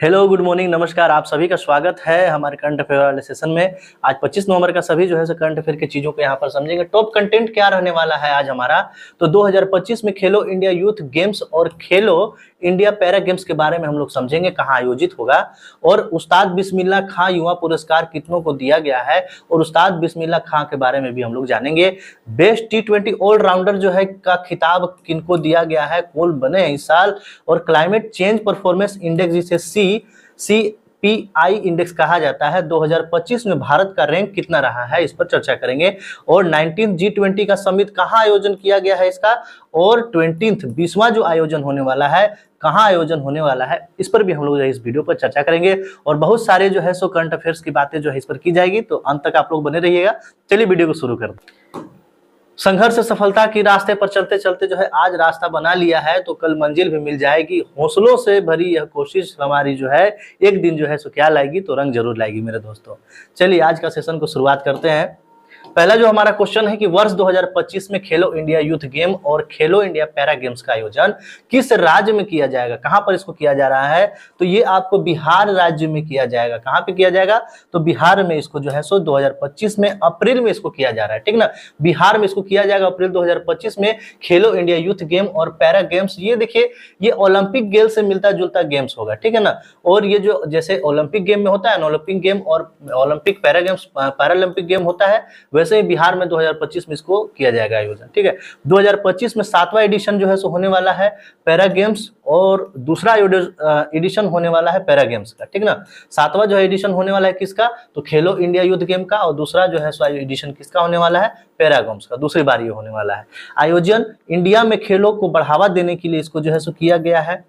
Hello, good morning, नमस्कार। आप सभी का स्वागत है हमारे करंट अफेयर वाले सेशन में। आज 25 नवंबर का सभी जो है करंट अफेयर की चीज़ों को यहाँ पर समझेंगे। टॉप कंटेंट क्या रहने वाला है आज हमारा, तो 2025 में खेलो इंडिया यूथ गेम्स और खेलो इंडिया पैरा गेम्स के बारे में हम लोग समझेंगे, कहाँ आयोजित होगा, और उस्ताद बिस्मिल्लाह खां युवा पुरस्कार कितनों को दिया गया है, और उस्ताद बिस्मिल्लाह खां के बारे में भी हम लोग जानेंगे। बेस्ट T20 ऑलराउंडर जो है का खिताब किनको दिया गया है, कौन बने हैं इस साल, और क्लाइमेट चेंज परफॉर्मेंस इंडेक्स जिसे CPI इंडेक्स कहा जाता है, 2025 में भारत का रैंक कितना रहा है, इस पर चर्चा करेंगे। और 19 G20 का समिट कहाँ आयोजन किया गया है इसका, और 20वां जो आयोजन होने वाला है कहाँ आयोजन होने वाला है, इस पर भी हम लोग इस वीडियो पर चर्चा करेंगे। और बहुत सारे जो है करंट अफेयर्स की बातें जो है इस पर की जाएगी, तो अंत तक आप लोग बने रहिएगा। चलिए वीडियो को शुरू करते हैं। संघर्ष से सफलता की रास्ते पर चलते चलते जो है आज रास्ता बना लिया है, तो कल मंजिल भी मिल जाएगी। हौसलों से भरी यह कोशिश हमारी जो है एक दिन जो है क्या लाएगी, तो रंग जरूर लाएगी मेरे दोस्तों। चलिए आज का सेशन को शुरुआत करते हैं। पहला जो हमारा क्वेश्चन है कि वर्ष 2025 में खेलो इंडिया यूथ गेम और खेलो इंडिया पैरा गेम्स का आयोजन किस राज्य में किया जाएगा, कहां पर इसको किया जा रहा है, तो ये आपको बिहार राज्य में किया जाएगा। कहां पे किया जाएगा, तो बिहार में इसको जो है 2025 में अप्रैल में इसको किया जा रहा है, ठीक ना। बिहार में इसको किया जाएगा अप्रैल 2025 में खेलो इंडिया यूथ गेम और पैरा गेम्स। ये देखिए, ये ओलंपिक गेम से मिलता जुलता गेम्स होगा, ठीक है ना। और ये जो जैसे ओलंपिक गेम में होता है, ओलंपिक गेम और Olympic para games Paralympic game होता है, वैसे ही बिहार में 2025 में इसको किया जाएगा आयोजन, ठीक है। 2025 में 7वां एडिशन जो है होने वाला है पैरा गेम्स, और दूसरा एडिशन होने वाला है पैरा गेम्स का, ठीक ना। 7वां जो एडिशन होने वाला है किसका, तो खेलो इंडिया यूथ गेम का, और दूसरा जो है एडिशन किसका होने वाला है, पैरा गेम्स का, दूसरी बार ये होने वाला है। आयोजन इंडिया में खेलों को बढ़ावा देने के लिए इसको जो है किया गया है।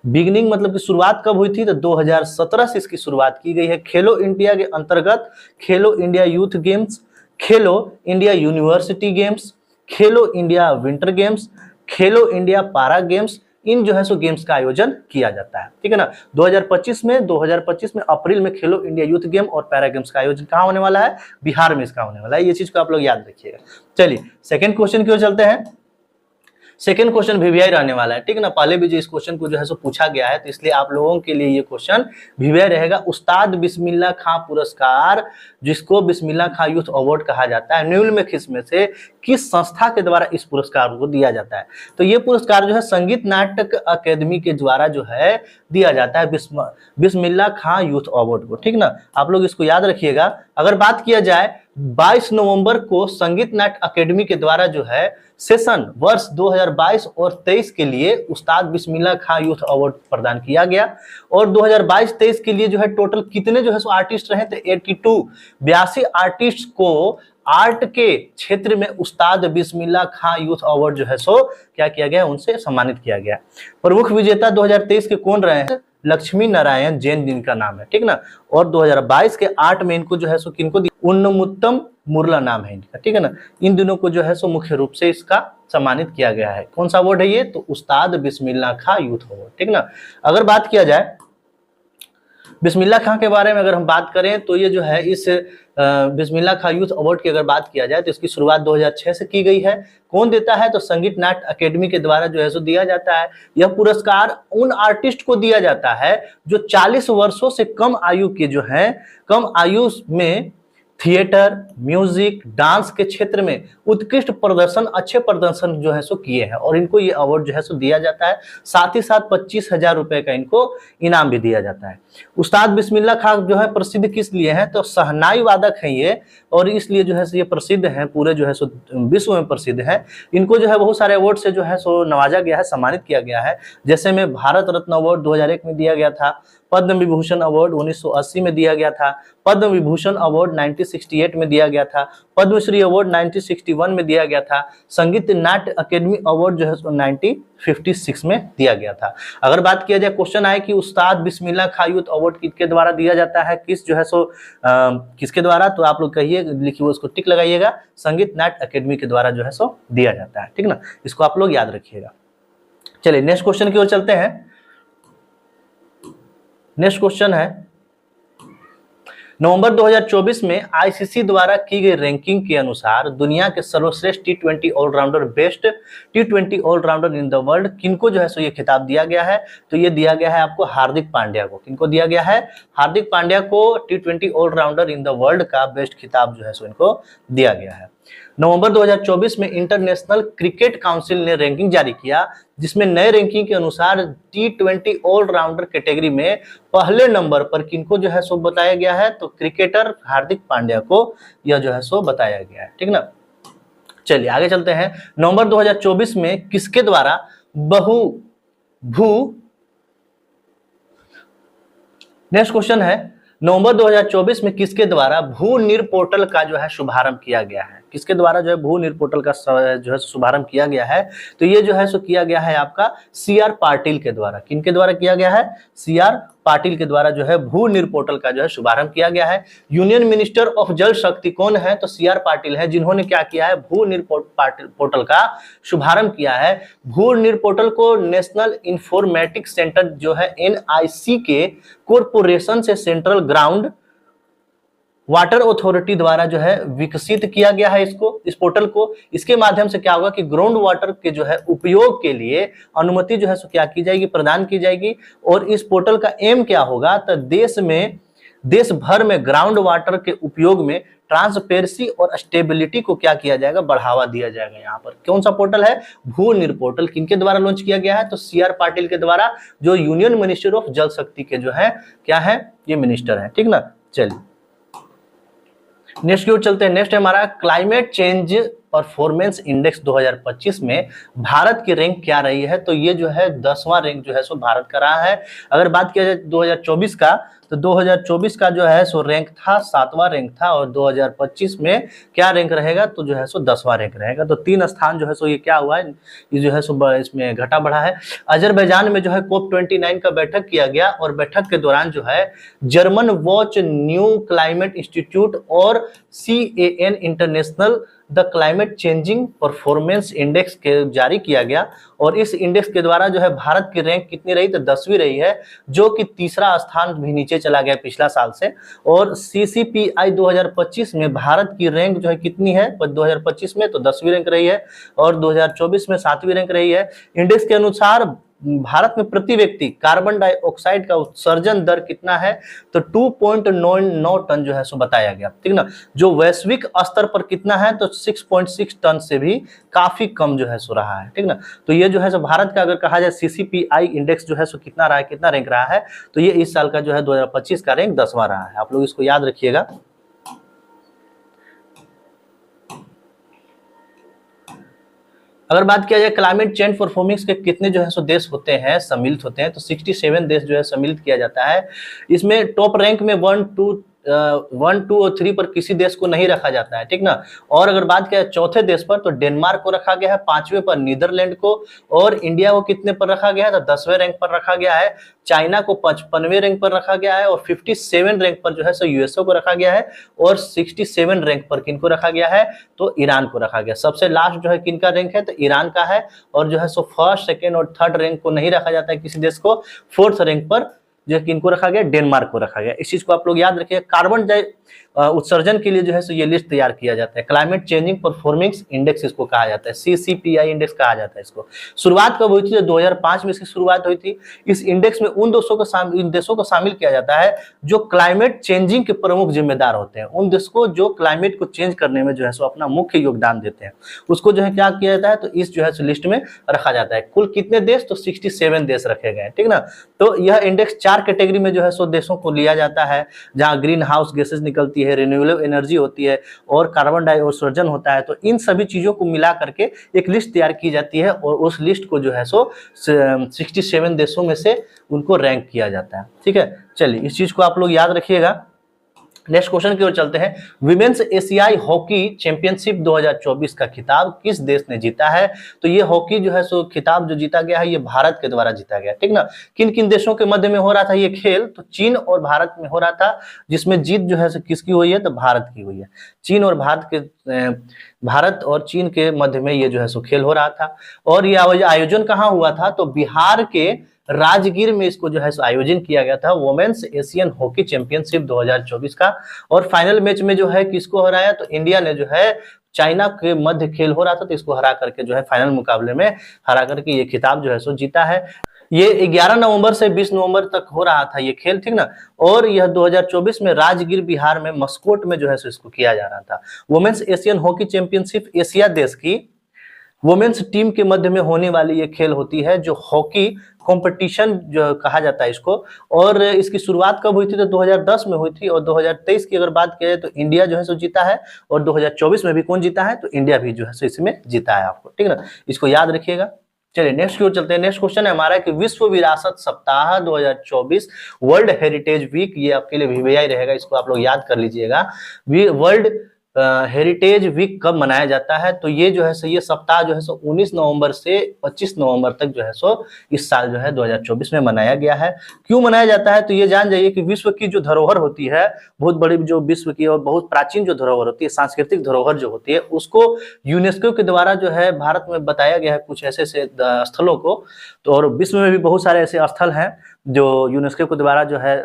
बिगिनिंग मतलब कि शुरुआत कब हुई थी, तो 2017 से इसकी शुरुआत की गई है। खेलो इंडिया के अंतर्गत खेलो इंडिया यूथ गेम्स, खेलो इंडिया यूनिवर्सिटी गेम्स, खेलो इंडिया विंटर गेम्स, खेलो इंडिया पारा गेम्स, इन जो है गेम्स का आयोजन किया जाता है, ठीक है ना। 2025 में अप्रैल में खेलो इंडिया यूथ गेम और पैरा गेम्स का आयोजन कहाँ होने वाला है, बिहार में इसका होने वाला है। ये चीज को आप लोग याद रखिएगा। चलिए सेकंड क्वेश्चन की ओर चलते हैं। सेकेंड क्वेश्चन VVI रहने वाला है, ठीक है ना। पहले भी जो इस क्वेश्चन को जो है पूछा गया है, तो इसलिए आप लोगों के लिए ये क्वेश्चन VVI रहेगा। उस्ताद बिस्मिल्लाह खां पुरस्कार, जिसको बिस्मिल्लाह खां यूथ अवार्ड कहा जाता है, निम्नलिखित में से किस संस्था के द्वारा इस पुरस्कार को दिया जाता है, तो ये पुरस्कार जो है संगीत नाटक अकेदमी के द्वारा जो है दिया जाता है बिस्मिल्लाह खां यूथ अवार्ड को, ठीक ना। आप लोग इसको याद रखिएगा। अगर बात किया जाए 22 नवंबर को संगीत नाट्य अकेडमी के द्वारा जो है सेशन वर्ष 2022 और 23 के लिए उस्ताद बिस्मिल्लाह खां यूथ अवार्ड प्रदान किया गया। और 2022-23 के लिए जो है टोटल कितने जो है आर्टिस्ट रहे, तो 82 आर्टिस्ट को आर्ट के क्षेत्र में उस्ताद बिस्मिल्लाह खां यूथ अवार्ड जो है क्या किया गया, उनसे सम्मानित किया गया। प्रमुख विजेता 2023 के कौन रहे हैं, लक्ष्मी नारायण जैन जिनका नाम है, ठीक ना। और 2022 के 8 में इनको जो है किनको दिया, उन्नमुत्तम मुरला नाम है इनका, ठीक है ना। इन दिनों को जो है मुख्य रूप से इसका सम्मानित किया गया है। कौन सा अवार्ड है ये, तो उस्ताद बिस्मिल्लाह खां यूथ अवार्ड, ठीक ना। अगर बात किया जाए बिस्मिल्लाह खां के बारे में, अगर हम बात करें, तो ये जो है इस बिस्मिल्लाह खां यूथ अवार्ड की अगर बात किया जाए, तो इसकी शुरुआत 2006 से की गई है। कौन देता है, तो संगीत नाट्य अकेडमी के द्वारा जो है दिया जाता है। यह पुरस्कार उन आर्टिस्ट को दिया जाता है जो 40 वर्षों से कम आयु के जो है, कम आयु में थिएटर, म्यूजिक, डांस के क्षेत्र में उत्कृष्ट प्रदर्शन, अच्छे प्रदर्शन जो है किए हैं, और इनको ये अवार्ड जो है दिया जाता है। साथ ही साथ 25,000 रुपए का इनको इनाम भी दिया जाता है। उस्ताद बिस्मिल्लाह खां जो है प्रसिद्ध किस लिए हैं, तो शहनाई वादक हैं ये, और इसलिए जो है ये प्रसिद्ध हैं, पूरे जो है विश्व में प्रसिद्ध हैं। इनको जो है बहुत सारे अवार्ड से जो है नवाजा गया है, सम्मानित किया गया है। जैसे में भारत रत्न अवार्ड 2001 में दिया गया था, पद्म विभूषण अवार्ड 1980 में दिया गया था, पद्म विभूषण अवार्ड 1968 में दिया गया था, पद्मश्री अवार्ड 1961 में दिया गया था, संगीत नाट्य अकेडमी अवार्ड जो है 1956 में दिया गया था। अगर बात किया जाए, क्वेश्चन आए कि उस्ताद बिस्मिल्लाह खां यूथ अवार्ड किसके द्वारा दिया जाता है, किस जो है किसके द्वारा, तो आप लोग कहिए, लिखिए, उसको टिक लगाइएगा। संगीत नाट्य अकेडमी के द्वारा जो है दिया जाता है, ठीक ना। इसको आप लोग याद रखिएगा। चलिए नेक्स्ट क्वेश्चन की ओर चलते हैं। नेक्स्ट क्वेश्चन है, नवंबर 2024 में आईसीसी द्वारा की गई रैंकिंग के अनुसार दुनिया के सर्वश्रेष्ठ टी20 ऑलराउंडर, बेस्ट टी20 ऑलराउंडर इन द वर्ल्ड किनको जो है सो ये खिताब दिया गया है? तो ये दिया गया है आपको हार्दिक पांड्या को। किनको दिया गया है? हार्दिक पांड्या को टी20 ऑलराउंडर इन द वर्ल्ड का बेस्ट खिताब जो है सो इनको दिया गया है। नवंबर 2024 में इंटरनेशनल क्रिकेट काउंसिल ने रैंकिंग जारी किया, जिसमें नए रैंकिंग के अनुसार टी20 ऑलराउंडर कैटेगरी में पहले नंबर पर किनको जो है सो बताया गया है? तो क्रिकेटर हार्दिक पांड्या को यह जो है सो बताया गया है। ठीक ना, चलिए आगे चलते हैं। नवंबर 2024 में किसके द्वारा नेक्स्ट क्वेश्चन है, नवंबर 2024 में किसके द्वारा भू निर पोर्टल का जो है शुभारंभ किया गया है? किसके द्वारा जो है भू निर पोर्टल का जो है शुभारंभ किया गया है? तो ये जो है सो किया गया है आपका सीआर पाटिल के द्वारा। किनके द्वारा किया गया है? सीआर पाटिल के द्वारा जो है भू निर पोर्टल का जो है शुभारंभ किया गया है। यूनियन मिनिस्टर ऑफ जल शक्ति कौन है? तो सीआर पाटिल है, जिन्होंने क्या किया है? भू निर पोर्टल का शुभारंभ किया है। भू निर पोर्टल को नेशनल इंफॉर्मेटिक सेंटर जो है एनआईसी के कॉरपोरेशन से सेंट्रल ग्राउंड वाटर अथॉरिटी द्वारा जो है विकसित किया गया है इस पोर्टल को। इसके माध्यम से क्या होगा कि ग्राउंड वाटर के जो है उपयोग के लिए अनुमति जो है सो क्या की जाएगी? प्रदान की जाएगी। और इस पोर्टल का एम क्या होगा? तो देश भर में ग्राउंड वाटर के उपयोग में ट्रांसपेरेंसी और स्टेबिलिटी को क्या किया जाएगा? बढ़ावा दिया जाएगा। यहाँ पर कौन सा पोर्टल है? भू निर पोर्टल। किनके द्वारा लॉन्च किया गया है? तो सीआर पाटिल के द्वारा, जो यूनियन मिनिस्टर ऑफ जल शक्ति के जो है क्या है? ये मिनिस्टर है। ठीक ना, चलिए नेक्स्ट की ओर चलते हैं। नेक्स्ट है हमारा क्लाइमेट चेंज परफॉर्मेंस इंडेक्स 2025 में भारत की रैंक क्या रही है? तो ये जो है 10वां रैंक जो है सो भारत का रहा है। अगर बात किया जाए 2024 का, तो 2024 का जो है सो रैंक था 7वां रैंक था, और 2025 में क्या रैंक रहेगा? तो जो है सो 10वां रैंक रहेगा। तो 3 स्थान जो है सो ये क्या हुआ है? ये जो है सो इसमें घटा बढ़ा है। अजरबैजान में जो है COP29 का बैठक किया गया, और बैठक के दौरान जो है German watch new climate institute और CAN international the climate changing performance index के जारी किया गया, और इस इंडेक्स के द्वारा जो है भारत की रैंक कितनी रही? तो 10वीं रही है, जो कि तीसरा स्थान भी नीचे चला गया पिछला साल से। और CCPI 2025 में भारत की रैंक जो है कितनी है? 2025 में तो 10वीं रैंक रही है, और 2024 में 7वीं रैंक रही है। इंडेक्स के अनुसार भारत में प्रति व्यक्ति कार्बन डाइऑक्साइड का उत्सर्जन दर कितना है? तो 2.99 टन जो है सो बताया गया। ठीक ना, जो वैश्विक स्तर पर कितना है? तो 6.6 टन से भी काफी कम जो है सो रहा है। ठीक ना, तो ये जो है सो भारत का अगर कहा जाए CCPI इंडेक्स जो है सो कितना रहा है, कितना रैंक रहा है? तो ये इस साल का जो है 2025 का रैंक 10वां रहा है। आप लोग इसको याद रखिएगा। अगर बात किया जाए क्लाइमेट चेंज परफॉर्मिंग्स के कितने जो है सो देश होते हैं, सम्मिलित होते हैं, तो 67 देश जो है सम्मिलित किया जाता है। इसमें टॉप रैंक में 1, 2 और 3 पर किसी देश को नहीं रखा जाता है। ठीक ना, और अगर बात किया चौथे देश पर, तो डेनमार्क को रखा गया है, 5वें पर नीदरलैंड को, और इंडिया को कितने पर रखा गया है? तो 10वें रैंक पर रखा गया है। चाइना को 55वें रैंक पर रखा गया है, और 57 रैंक पर जो है सो यूएसए को रखा गया है, और 67 रैंक पर किनको रखा गया है? तो ईरान को रखा गया। सबसे लास्ट जो है किनका रैंक है? तो ईरान का है। और जो है सो फर्स्ट, सेकेंड और थर्ड रैंक को नहीं रखा जाता है किसी देश को। 4th रैंक पर जो किनको रखा गया? डेनमार्क को रखा गया। इस चीज को आप लोग याद रखिए। कार्बन उत्सर्जन के लिए जो है सो ये लिस्ट तैयार किया जाता है। क्लाइमेट चेंजिंग परफॉर्मिंग्स इंडेक्स इसको कहा जाता है, CCPI इंडेक्स कहा जाता है इसको। शुरुआत कब हुई थी? तो 2005 में इसकी शुरुआत हुई थी। इस इंडेक्स में उन देशों को शामिल किया जाता है जो क्लाइमेट चेंजिंग के प्रमुख जिम्मेदार होते हैं। उन देशों को जो क्लाइमेट को चेंज करने में जो है सो अपना मुख्य योगदान देते हैं, उसको जो है क्या किया जाता है? तो इस जो है सो लिस्ट में रखा जाता है। कुल कितने देश? तो 67 देश रखे गए। ठीक ना, तो यह इंडेक्स 4 कैटेगरी में जो है सो देशों को लिया जाता है, जहां ग्रीन हाउस गैसेज निकलती है, रिन्यूएबल एनर्जी होती है, और कार्बन डाइऑक्साइड उत्सर्जन होता है। तो इन सभी चीजों को मिला करके एक लिस्ट तैयार की जाती है, और उस लिस्ट को जो है सो 67 देशों में से उनको रैंक किया जाता है। ठीक है, चलिए इस चीज को आप लोग याद रखिएगा। नेक्स्ट क्वेश्चन की ओर चलते हैं। विमेन्स एशियाई हॉकी चैंपियनशिप 2024 का खिताब किस देश ने जीता है? तो ये हॉकी जो है सो खिताब जो जीता गया है, ये भारत के द्वारा जीता गया। ठीक ना, किन किन देशों के मध्य में हो रहा था ये खेल? तो चीन और भारत में हो रहा था, जिसमें जीत जो है सो किसकी हुई है? तो भारत की हुई है। चीन और भारत और चीन के मध्य में ये जो है सो खेल हो रहा था। और ये आयोजन कहाँ हुआ था? तो बिहार के राजगीर में इसको जो है आयोजन किया गया था, वुमेन्स एशियन हॉकी चैंपियनशिप 2024 का। और फाइनल मैच में जो है किसको हराया, तो इंडिया ने जो है चाइना के मध्य खेल हो रहा था तो इसको हरा करके जो है फाइनल मुकाबले में हरा करके ये खिताब जो है सो जीता है। ये 11 नवंबर से 20 नवंबर तक हो रहा था ये खेल, ठीक ना। और यह 2024 में राजगीर बिहार में मस्कोट में जो है सो इसको किया जा रहा था। Women's Asian hockey championship Asia देश की वुमेन्स टीम के मध्य में होने वाली ये खेल होती है, जो हॉकी कंपटीशन जो कहा जाता है इसको। और इसकी शुरुआत कब हुई थी, तो 2010 में हुई थी। और 2023 की अगर बात किया जाए तो इंडिया जो है सो जीता है, और 2024 में भी कौन जीता है, तो इंडिया भी जो है सो इसमें जीता है आपको, ठीक है ना, इसको याद रखिएगा। चलिए नेक्स्ट की ओर चलते हैं। नेक्स्ट क्वेश्चन है हमारा कि विश्व विरासत सप्ताह 2024 वर्ल्ड हेरिटेज वीक, ये आपके लिए वीवीआई रहेगा, इसको आप लोग याद कर लीजिएगा। वर्ल्ड हेरिटेज वीक कब मनाया जाता है, तो ये जो है सो ये सप्ताह जो है सो 19 नवंबर से 25 नवंबर तक जो है सो इस साल जो है 2024 में मनाया गया है। क्यों मनाया जाता है, तो ये जान जाइए कि विश्व की जो धरोहर होती है, बहुत बड़ी जो विश्व की और बहुत प्राचीन जो धरोहर होती है, सांस्कृतिक धरोहर जो होती है, उसको यूनेस्को के द्वारा जो है भारत में बताया गया है कुछ ऐसे स्थलों को। तो और विश्व में भी बहुत सारे ऐसे स्थल हैं जो यूनेस्को के द्वारा जो है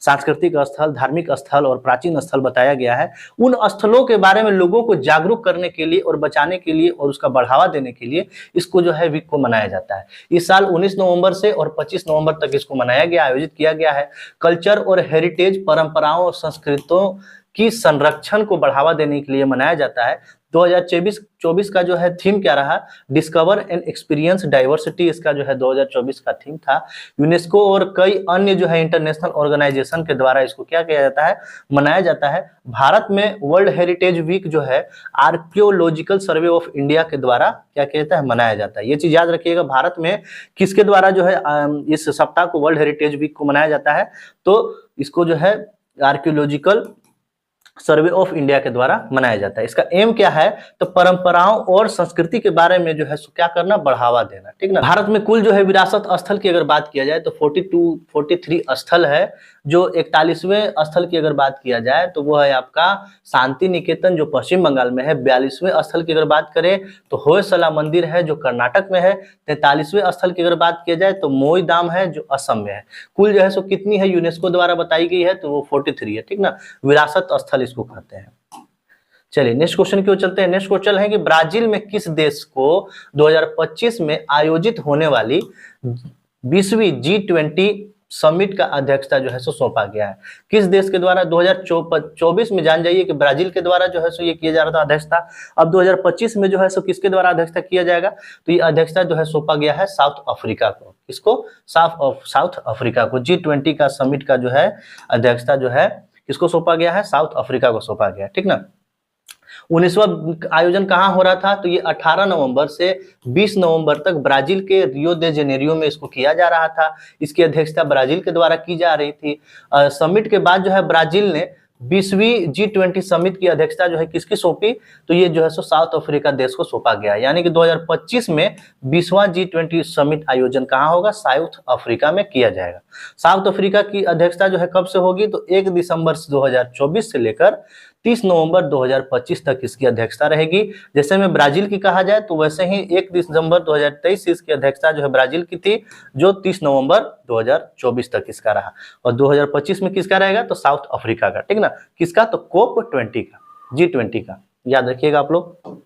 सांस्कृतिक स्थल, धार्मिक स्थल और प्राचीन स्थल बताया गया है। उन स्थलों के बारे में लोगों को जागरूक करने के लिए और बचाने के लिए और उसका बढ़ावा देने के लिए इसको जो है वीक को मनाया जाता है। इस साल 19 नवंबर से और 25 नवंबर तक इसको मनाया गया, आयोजित किया गया है। कल्चर और हेरिटेज, परंपराओं और संस्कृतों की संरक्षण को बढ़ावा देने के लिए मनाया जाता है। 2024 का जो है थीम क्या रहा, डिस्कवर एंड एक्सपीरियंस डाइवर्सिटी, इसका जो है 2024 का थीम था। यूनेस्को और कई अन्य जो है इंटरनेशनल ऑर्गेनाइजेशन के द्वारा इसको क्या किया जाता है, मनाया जाता है। भारत में वर्ल्ड हेरिटेज वीक जो है आर्कियोलॉजिकल सर्वे ऑफ इंडिया के द्वारा क्या किया जाता है, मनाया जाता है। ये चीज याद रखिएगा, भारत में किसके द्वारा जो है इस सप्ताह को वर्ल्ड हेरिटेज वीक को मनाया जाता है, तो इसको जो है आर्कियोलॉजिकल सर्वे ऑफ इंडिया के द्वारा मनाया जाता है। इसका एम क्या है, तो परंपराओं और संस्कृति के बारे में जो है सो क्या करना, बढ़ावा देना, ठीक ना। भारत में कुल जो है विरासत स्थल की अगर बात किया जाए तो 43 स्थल है। जो 41वें स्थल की अगर बात किया जाए तो वो है आपका शांति निकेतन जो पश्चिम बंगाल में है। 42वें स्थल की अगर बात करें तो होयसला मंदिर है जो कर्नाटक में है। 43वें स्थल की अगर बात किया जाए तो मोई धाम है जो असम में है। कुल जो है सो कितनी है यूनेस्को द्वारा बताई गई है, तो वो 43 है, ठीक ना, विरासत स्थल इसको कहते हैं। चलिए नेक्स्ट क्वेश्चन की ओर चलते हैं। नेक्स्ट क्वेश्चन है कि ब्राजील में किस देश को 2025 में आयोजित होने वाली 20वीं G20 समिट का अध्यक्षता जो है सो सौंपा गया है, किस देश के द्वारा। 2024 में जान जाइए कि ब्राजील के द्वारा जो है सो ये किया जा रहा था अध्यक्षता। अब 2025 में जो है सो किसके द्वारा अध्यक्षता किया जाएगा, तो ये अध्यक्षता जो है सौंपा गया है साउथ अफ्रीका को। इसको साउथ अफ्रीका को G20 का समिट का जो है अध्यक्षता जो है किसको सौंपा गया है, साउथ अफ्रीका को सौंपा गया है, ठीक ना। 19वां आयोजन कहाँ हो रहा था, तो ये 18 नवंबर से 20 नवंबर तक ब्राजील के रियो दे जेनेरियो में इसको किया जा रहा था। इसकी अध्यक्षता ब्राजील के द्वारा की जा रही थी। समिट के बाद जो है ब्राजील ने 20वीं G20 समिट की अध्यक्षता जो है किसकी सौंपी, तो ये जो है सो साउथ अफ्रीका देश को सौंपा गया। यानी कि 2025 में 20वां G20 समिट आयोजन कहाँ होगा, साउथ अफ्रीका में किया जाएगा। साउथ अफ्रीका की अध्यक्षता जो है कब से होगी, तो 1 दिसंबर 2024 से लेकर 30 नवंबर 2025 तक इसकी अध्यक्षता रहेगी। जैसे में ब्राजील की कहा जाए तो वैसे ही 1 दिसंबर 2023 से इसकी अध्यक्षता जो है ब्राजील की थी, जो 30 नवंबर 2024 तक इसका रहा। और 2025 में किसका रहेगा, तो साउथ अफ्रीका का, ठीक ना। किसका, तो COP20 का, G20 का, याद रखिएगा आप लोग।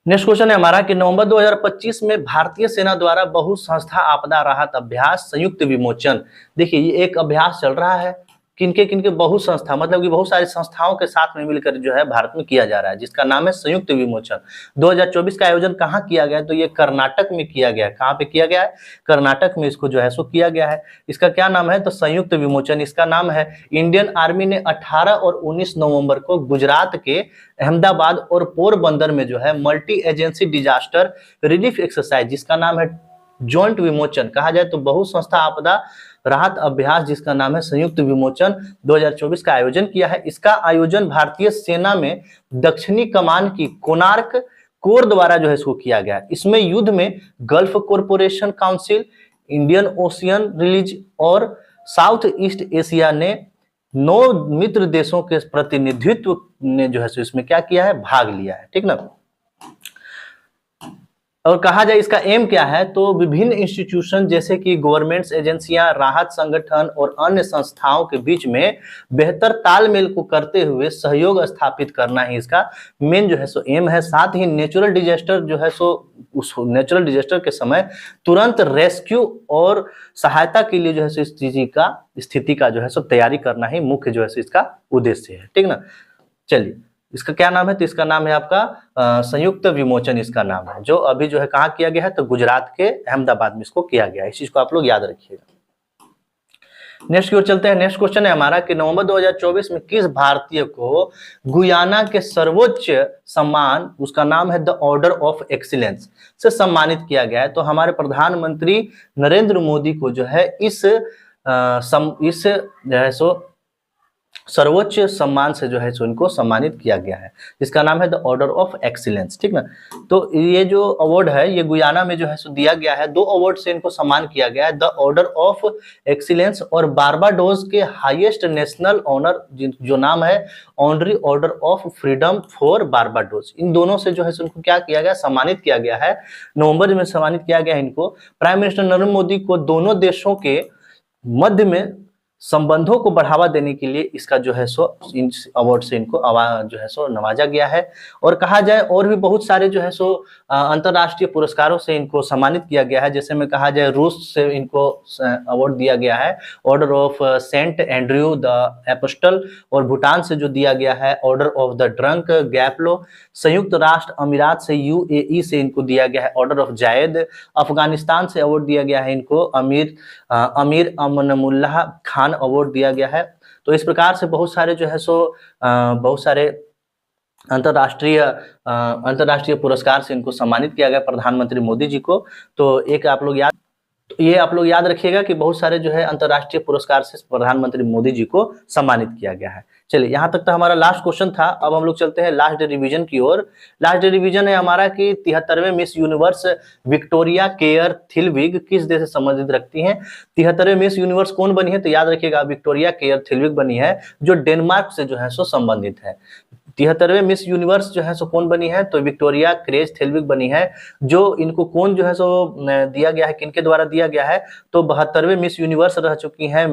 नेक्स्ट क्वेश्चन है हमारा कि नवंबर 2025 में भारतीय सेना द्वारा बहु संस्था आपदा राहत अभ्यास संयुक्त विमोचन, देखिए ये एक अभ्यास चल रहा है, किनके किनके, बहु संस्था, मतलब कि बहुत सारी संस्थाओं के साथ में मिलकर जो है भारत में किया जा रहा है, जिसका नाम है संयुक्त विमोचन। 2024 का आयोजन कहाँ किया गया है, तो ये कर्नाटक में किया गया है। कहाँ पे किया गया है, कर्नाटक में इसको जो है सो किया गया है। इसका क्या नाम है, तो संयुक्त विमोचन इसका नाम है। इंडियन आर्मी ने 18 और 19 नवंबर को गुजरात के अहमदाबाद और पोरबंदर में जो है multi agency disaster relief exercise, जिसका नाम है जॉइंट विमोचन, कहा जाए तो बहु संस्था आपदा राहत अभ्यास, जिसका नाम है संयुक्त विमोचन, 2024 का आयोजन किया है। इसका आयोजन भारतीय सेना में दक्षिणी कमान की कोणार्क कोर द्वारा जो है इसको किया गया। इसमें युद्ध में gulf corporation council, Indian ocean release और साउथ ईस्ट एशिया ने 9 मित्र देशों के प्रतिनिधित्व ने जो है इसमें क्या किया है, भाग लिया है, ठीक ना। और कहा जाए इसका एम क्या है, तो विभिन्न इंस्टीट्यूशन जैसे कि गवर्नमेंट्स एजेंसियां, राहत संगठन और अन्य संस्थाओं के बीच में बेहतर तालमेल को करते हुए सहयोग स्थापित करना ही इसका मेन जो है सो एम है। साथ ही नेचुरल डिजास्टर जो है सो उस नेचुरल डिजास्टर के समय तुरंत रेस्क्यू और सहायता के लिए जो है सो इस स्थिति का जो है सो तैयारी करना ही मुख्य जो है सो इसका उद्देश्य है, ठीक ना। चलिए, इसका क्या नाम है, तो इसका नाम है आपका संयुक्त विमोचन इसका नाम है, जो अभी जो है कहाँ किया गया है, तो गुजरात के अहमदाबाद में इसको किया गया है। इस चीज को आप लोग याद रखिएगा। नेक्स्ट की ओर चलते हैं। नेक्स्ट क्वेश्चन है हमारा कि नवंबर 2024 में किस भारतीय को गुयाना के सर्वोच्च सम्मान, उसका नाम है द ऑर्डर ऑफ एक्सीलेंस, से सम्मानित किया गया है। तो हमारे प्रधानमंत्री नरेंद्र मोदी को जो है इस जो है सो सर्वोच्च सम्मान से जो है सो इनको सम्मानित किया गया है, जिसका नाम है द ऑर्डर ऑफ एक्सीलेंस, ठीक ना। तो ये जो अवार्ड है ये गुयाना में जो है सो दिया गया है। 2 अवार्ड से इनको सम्मान किया गया है, द ऑर्डर ऑफ एक्सीलेंस और बारबाडोस के हाईएस्ट नेशनल ऑनर जो नाम है honorary order of freedom for Barbados. इन दोनों से जो है सो इनको क्या किया गया, सम्मानित किया गया है। नवंबर में सम्मानित किया गया है इनको। प्राइम मिनिस्टर नरेंद्र मोदी को दोनों देशों के मध्य में संबंधों को बढ़ावा देने के लिए इसका जो है सो इन अवार्ड से इनको जो है सो नवाजा गया है। और कहा जाए और भी बहुत सारे जो है सो अंतरराष्ट्रीय पुरस्कारों से इनको सम्मानित किया गया है। जैसे में कहा जाए रूस से इनको अवार्ड दिया गया है order of Saint Andrew the apostle, और भूटान से जो दिया गया है ऑर्डर ऑफ द ड्रंक गैपलो। संयुक्त राष्ट्र अमीरात से यूएई से इनको दिया गया है ऑर्डर ऑफ जायद। अफगानिस्तान से अवार्ड दिया गया है इनको अमीर अमनमुल्लाह खान अवार्ड दिया गया है। तो इस प्रकार से बहुत सारे जो है सो बहुत सारे अंतरराष्ट्रीय पुरस्कार से इनको सम्मानित किया गया प्रधानमंत्री मोदी जी को। तो ये आप लोग याद रखिएगा कि बहुत सारे जो है अंतरराष्ट्रीय पुरस्कार से प्रधानमंत्री मोदी जी को सम्मानित किया गया है। चलिए, यहाँ तक तो हमारा लास्ट क्वेश्चन था। अब हम लोग चलते हैं लास्ट डे रिवीजन की ओर। लास्ट डे रिवीजन है हमारा कि 73वें मिस यूनिवर्स विक्टोरिया केयर थिलविग किस देश से संबंधित रखती हैं। 73वें मिस यूनिवर्स कौन बनी है, तो याद रखिएगा विक्टोरिया केयर थिलविग बनी है, जो डेनमार्क से जो है सो संबंधित है। 73वें मिस यूनिवर्स जो है सो कौन बनी है, तो विक्टोरिया क्रेज थिलविग बनी है। जो इनको कौन जो है सो दिया गया है, किनके द्वारा दिया गया है, तो 72वें मिस यूनिवर्स रह चुकी हैं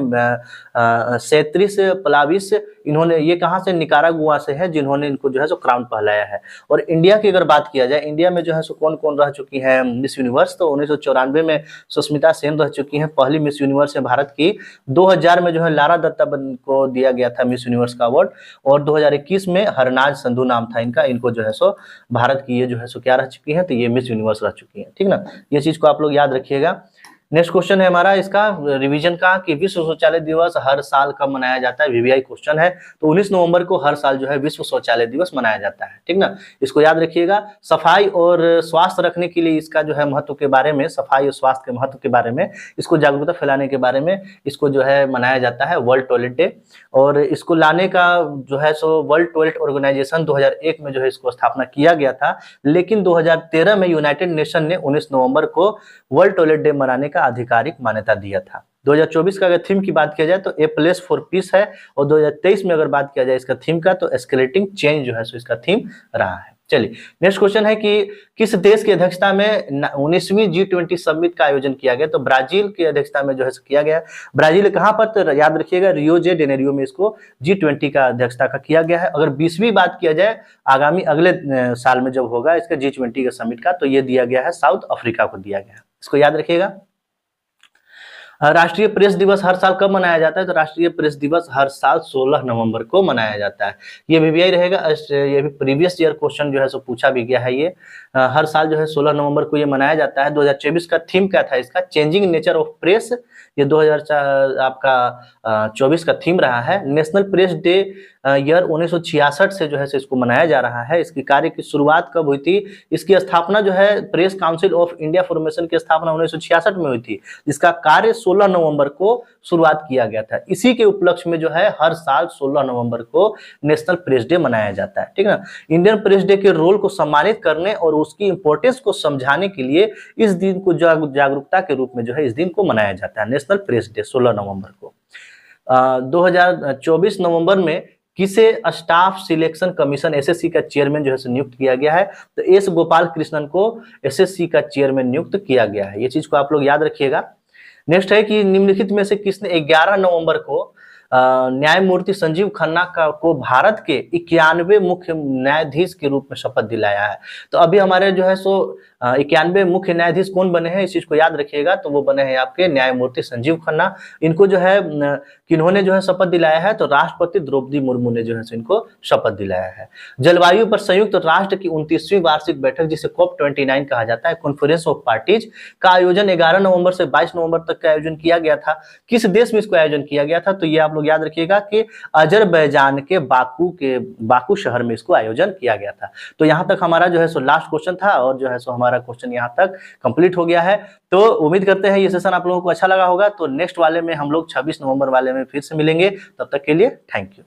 सेत्रिस पलाविस। इन्होंने ये कहाँ से, निकारागुआ से है, जिन्होंने इनको जो है सो क्राउन पहनाया है। और इंडिया की अगर बात किया जाए, इंडिया में जो है सो कौन कौन रह चुकी है मिस यूनिवर्स, तो 1994 में सुष्मिता सेन रह चुकी है, पहली मिस यूनिवर्स है भारत की। 2000 में जो है लारा दत्ता को दिया गया था मिस यूनिवर्स का अवार्ड, और 2021 में हरनाज संधू नाम था इनका। इनको जो है सो भारत की ये जो है सो क्या रह चुकी है, तो ये मिस यूनिवर्स रह चुकी है, ठीक ना। ये चीज को आप लोग याद रखिएगा। नेक्स्ट क्वेश्चन है हमारा इसका रिवीजन का कि विश्व शौचालय दिवस हर साल कब मनाया जाता है। वीवीआई क्वेश्चन है। तो 19 नवंबर को हर साल जो है विश्व शौचालय दिवस मनाया जाता है, ठीक ना। इसको याद रखिएगा। सफाई और स्वास्थ्य रखने के लिए इसका जो है महत्व के बारे में, सफाई और स्वास्थ्य के महत्व के बारे में, इसको जागरूकता फैलाने के बारे में इसको जो है मनाया जाता है वर्ल्ड टॉयलेट डे। और इसको लाने का जो है सो वर्ल्ड टॉयलेट ऑर्गेनाइजेशन 2001 में जो है इसको स्थापना किया गया था, लेकिन 2013 में यूनाइटेड नेशन ने 19 नवंबर को वर्ल्ड टॉयलेट डे मनाने का आधिकारिक मान्यता दिया था। 2024 का अगर थीम की बात किया जाए तो ए प्लेस फॉर पीस है, और 2023 में अगर बात किया जाए इसका थीम का, तो एस्केलेटिंग चेंज जो है सो इसका थीम रहा है। चलिए, नेक्स्ट क्वेश्चन है कि किस देश की अध्यक्षता में 19वीं G20 समिट का आयोजन किया गया, तो ब्राजील की अध्यक्षता में जो है किया गया। ब्राजील कहां पर, तो याद रखिएगा रियो जे जेनेरियो में इसको G20 का अध्यक्षता का किया गया है। अगर 20वीं बात किया जाए आगामी अगले साल में जब होगा इसका G20 का समिट का, तो ये दिया गया है साउथ अफ्रीका को दिया गया है। इसको याद रखिएगा। राष्ट्रीय प्रेस दिवस हर साल कब मनाया जाता है, तो राष्ट्रीय प्रेस दिवस हर साल 16 नवंबर को मनाया जाता है। ये वीवीआई रहेगा। ये भी प्रीवियस ईयर क्वेश्चन जो है सो पूछा भी गया है। ये हर साल जो है 16 नवंबर को ये मनाया जाता है। 2024 का थीम क्या था इसका, चेंजिंग नेचर ऑफ प्रेस। ये 2024 का थीम रहा है। नेशनल प्रेस डे ईयर 1966 से जो है इसको मनाया जा रहा है। इसकी कार्य की शुरुआत कब हुई थी, इसकी स्थापना जो है press council of India formation की स्थापना 1966 में हुई थी, जिसका कार्य 16 नवंबर को शुरुआत किया गया था। इसी के उपलक्ष्य में जो है हर साल 16 नवंबर को नेशनल प्रेस डे मनाया जाता है, ठीक है ना। इंडियन प्रेस डे के रोल को सम्मानित करने और उसकी इंपॉर्टेंस को समझाने के लिए इस दिन को जागरूकता के रूप में जो है इस दिन को मनाया जाता है, नेशनल प्रेस डे 16 नवंबर को। 2024 नवंबर में किसे स्टाफ सिलेक्शन कमीशन एसएससी का चेयरमैन जो है नियुक्त किया गया है? तो एस गोपाल कृष्णन को एसएससी का चेयरमैन नियुक्त किया गया है। ये चीज को आप लोग याद रखिएगा। नेक्स्ट है कि निम्नलिखित में से किसने 11 नवंबर को न्यायमूर्ति संजीव खन्ना को भारत के 91 मुख्य न्यायाधीश के रूप में शपथ दिलाया है? तो अभी हमारे जो है 91 मुख्य न्यायाधीश कौन बने हैं, इस चीज को याद रखिएगा। तो वो बने हैं आपके न्यायमूर्ति संजीव खन्ना। इनको जो है किन्होंने जो है शपथ दिलाया है? तो राष्ट्रपति द्रौपदी मुर्मू ने जो है इनको शपथ दिलाया है। जलवायु पर संयुक्त राष्ट्र की 29वीं वार्षिक बैठक, जिसे COP29 कहा जाता है, कॉन्फ्रेंस ऑफ पार्टीज का आयोजन 11 नवंबर से 22 नवंबर तक का आयोजन किया गया था। किस देश में इसको आयोजन किया गया था? तो ये आप लोग याद रखिएगा कि अजरबैजान के बाकू शहर में इसको आयोजन किया गया था। तो यहां तक हमारा जो है लास्ट क्वेश्चन था और जो है हमारा क्वेश्चन यहां तक कंप्लीट हो गया है। तो उम्मीद करते हैं ये सेशन आप लोगों को अच्छा लगा होगा। तो नेक्स्ट वाले में हम लोग 26 नवंबर वाले में फिर से मिलेंगे। तब तक के लिए थैंक यू।